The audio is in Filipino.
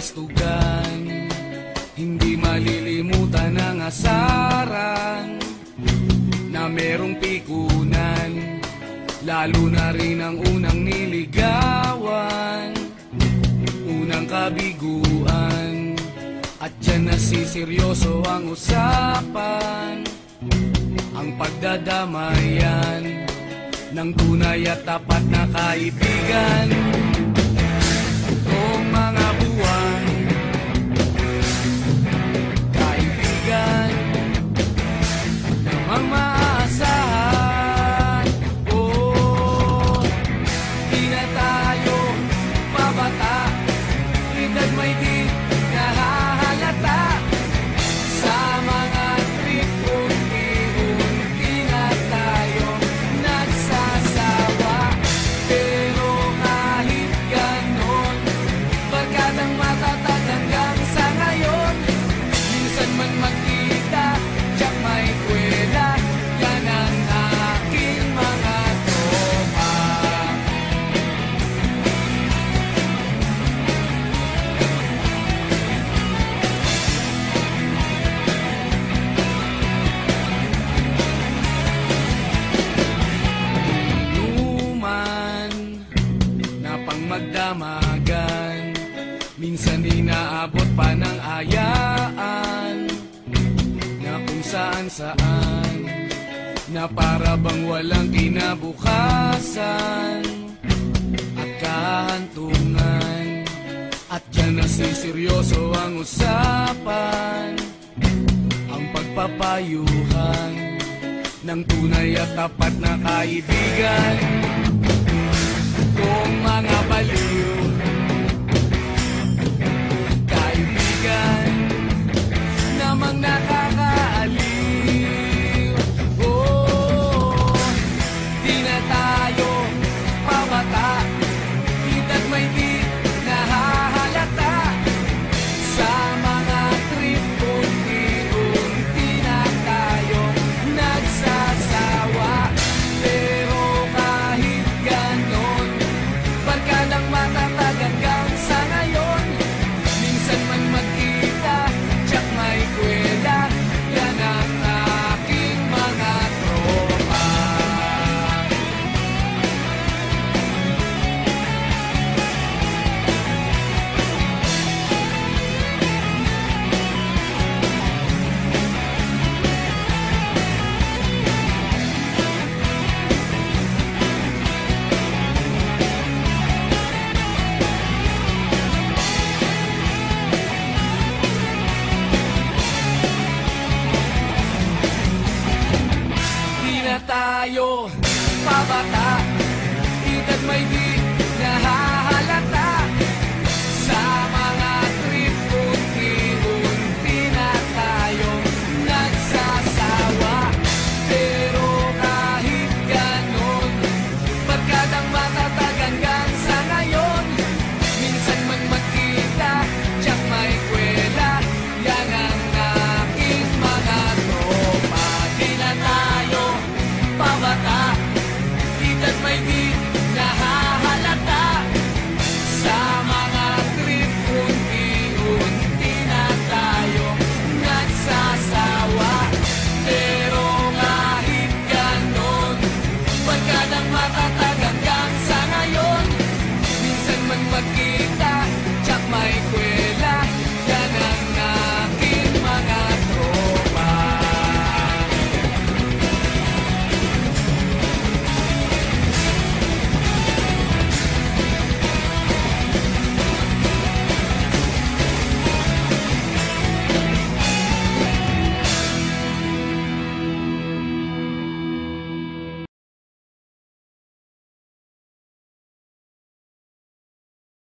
kastugan, hindi malilimutan ang asaran na merong pikunan, lalo na rin ang unang niligawan, unang kabiguan. At dyan nasiseryoso ang usapan, ang pagdadamayan ng tunay at tapat na kaibigan. Kung mga buwan, kaibigan namang maaasahan. Oh, di na tayo mabata, edad may di nahahalata. Sa mga trip, unti-unti na tayo nagsasawa. Pero kahit ganon, barkadang matatag hanggang sa ngayon. Minsan man magkita, tiyak may kwela, yan ang aking mga tropa. Inuman na pang magdamagan, minsan inaabot pa ng ayaan, na kung saan-saan, na para bang walang kinabukasan at kahantungan. At dyan nasiseryoso ang usapan, ang pagpapayuhan ng tunay at tapat na kaibigan. Kung mga baliw, kaibigan namang nakakaaliw. Oh, di na tayo pabata, edad may di nahahalata. Sa mga trip, unti-unti na tayo nagsasawa. Pero kahit ganon, barkadang matatag hanggang sa ngayon. Minsan man magkita, tiyak may kwela, yan ang aking mga tropa. Di na tayo pabata, edad may di